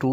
2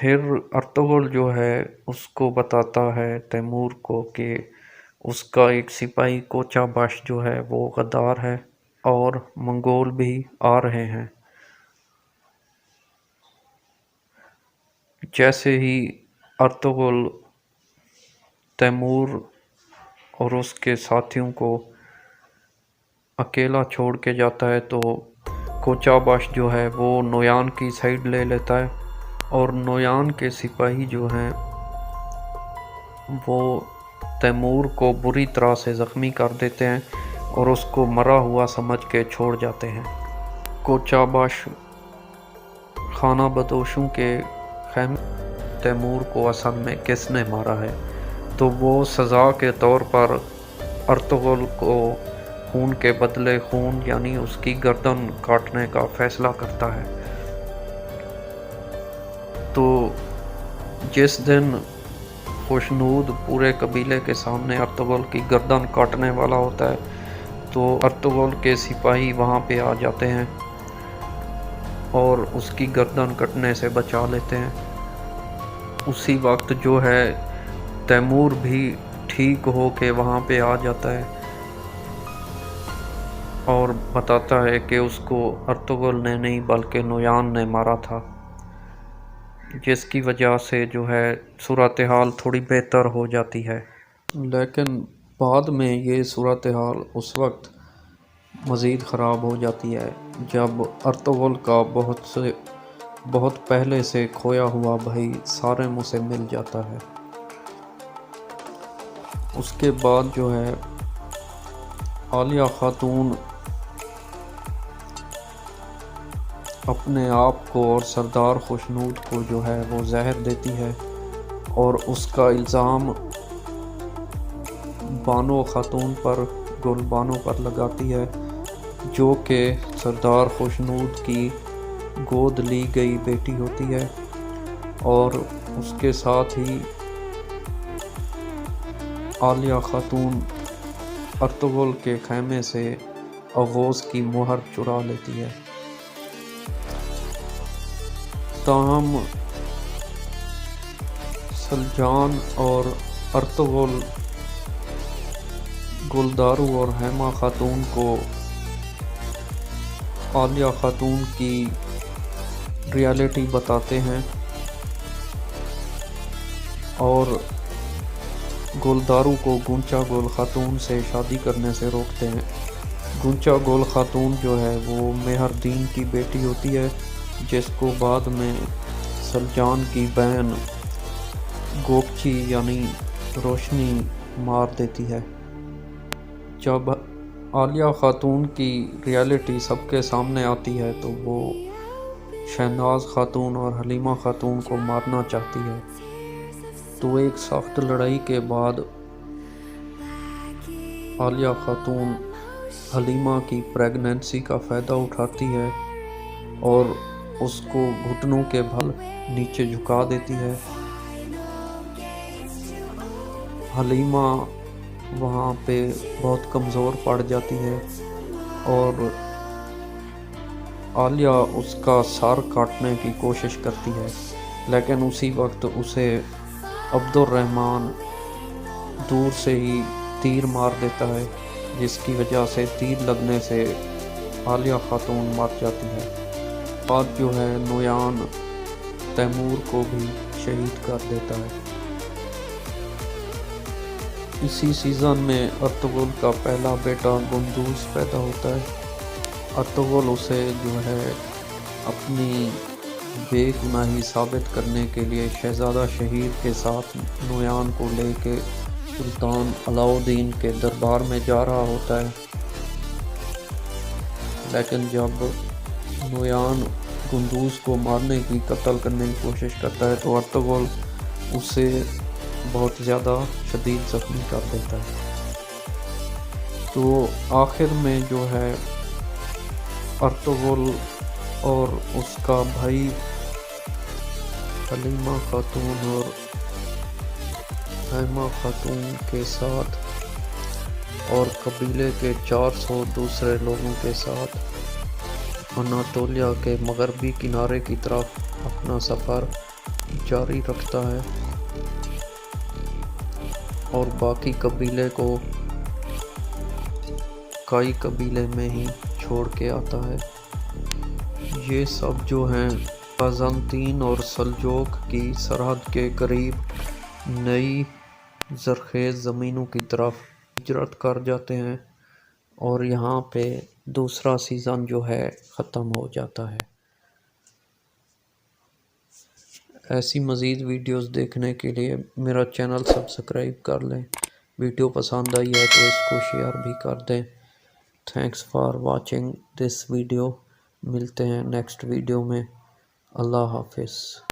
پھر ارطغرل جو ہے اس کو بتاتا ہے تیمور کو کہ اس کا ایک سپاہی کوچا باش جو ہے وہ غدار ہے اور منگول بھی آ رہے ہیں۔ جیسے ہی ارطغرل تیمور اور اس کے ساتھیوں کو اکیلا چھوڑ کے جاتا ہے تو کوچا باش جو ہے وہ نویان کی سائیڈ لے لیتا ہے، اور نویان کے سپاہی جو ہیں وہ تیمور کو بری طرح سے زخمی کر دیتے ہیں اور اس کو مرا ہوا سمجھ کے چھوڑ جاتے ہیں۔ کوچا باش خانہ بدوشوں کے خیمے تیمور کو اصل میں کس نے مارا ہے، تو وہ سزا کے طور پر ارطغرل کو خون کے بدلے خون یعنی اس کی گردن کاٹنے کا فیصلہ کرتا ہے۔ تو جس دن خوشنود پورے قبیلے کے سامنے ارطغرل کی گردن کاٹنے والا ہوتا ہے تو ارطغرل کے سپاہی وہاں پہ آ جاتے ہیں اور اس کی گردن کٹنے سے بچا لیتے ہیں۔ اسی وقت جو ہے تیمور بھی ٹھیک ہو کے وہاں پہ آ جاتا ہے اور بتاتا ہے کہ اس کو ارطغرل نے نہیں بلکہ نویان نے مارا تھا، جس کی وجہ سے جو ہے صورتحال تھوڑی بہتر ہو جاتی ہے۔ لیکن بعد میں یہ صورتحال اس وقت مزید خراب ہو جاتی ہے جب ارطغرل کا بہت پہلے سے کھویا ہوا بھائی صارم اسے مل جاتا ہے۔ اس کے بعد جو ہے عالیہ خاتون اپنے آپ کو اور سردار خوشنود کو جو ہے وہ زہر دیتی ہے اور اس کا الزام بانو خاتون پر گل بانو پر لگاتی ہے، جو کہ سردار خوشنود کی گود لی گئی بیٹی ہوتی ہے، اور اس کے ساتھ ہی عالیہ خاتون ارطغرل کے خیمے سے آغوش کی مہر چرا لیتی ہے۔ تاہم سلجان اور ارطغرل گلدارو اور ہیما خاتون کو عالیہ خاتون کی ریالٹی بتاتے ہیں اور گلدارو کو گونچا گل خاتون سے شادی کرنے سے روکتے ہیں۔ گونچا گل خاتون جو ہے وہ مہر دین کی بیٹی ہوتی ہے، جس کو بعد میں سلجان کی بہن گوکچی یعنی روشنی مار دیتی ہے۔ جب عالیہ خاتون کی ریالٹی سب کے سامنے آتی ہے تو وہ شہناز خاتون اور حلیمہ خاتون کو مارنا چاہتی ہے، تو ایک سخت لڑائی کے بعد عالیہ خاتون حلیمہ کی پریگننسی کا فائدہ اٹھاتی ہے اور اس کو گھٹنوں کے بھل نیچے جھکا دیتی ہے۔ حلیمہ وہاں پہ بہت کمزور پڑ جاتی ہے اور عالیہ اس کا سر کاٹنے کی کوشش کرتی ہے، لیکن اسی وقت اسے عبد الرحمن دور سے ہی تیر مار دیتا ہے، جس کی وجہ سے تیر لگنے سے عالیہ خاتون مر جاتی ہے۔ بعد جو ہے نویان تیمور کو بھی شہید کر دیتا ہے۔ اسی سیزن میں ارطغرل کا پہلا بیٹا گندوز پیدا ہوتا ہے۔ ارطغرل اسے جو ہے اپنی بے گناہی ثابت کرنے کے لیے شہزادہ شہیر کے ساتھ نویان کو لے کے سلطان علاؤ الدین کے دربار میں جا رہا ہوتا ہے، لیکن جب نویان گندوز کو مارنے کی قتل کرنے کی کوشش کرتا ہے تو ارطغرل اسے بہت زیادہ شدید زخمی کر دیتا ہے۔ تو آخر میں جو ہے ارطغرل اور اس کا بھائی حلیمہ خاتون اور ہیما خاتون کے ساتھ اور قبیلے کے 400 دوسرے لوگوں کے ساتھ اناطولیہ کے مغربی کنارے کی طرف اپنا سفر جاری رکھتا ہے اور باقی قبیلے کو کائی قبیلے میں ہی چھوڑ کے آتا ہے۔ یہ سب جو ہیں قازنطین اور سلجوق کی سرحد کے قریب نئی زرخیز زمینوں کی طرف ہجرت کر جاتے ہیں اور یہاں پہ دوسرا سیزن جو ہے ختم ہو جاتا ہے۔ ایسی مزید ویڈیوز دیکھنے کے لیے میرا چینل سبسکرائب کر لیں۔ ویڈیو پسند آئی ہے تو اس کو شیئر بھی کر دیں۔ Thanks for watching this video. ملتے ہیں نیکسٹ ویڈیو میں۔ اللہ حافظ۔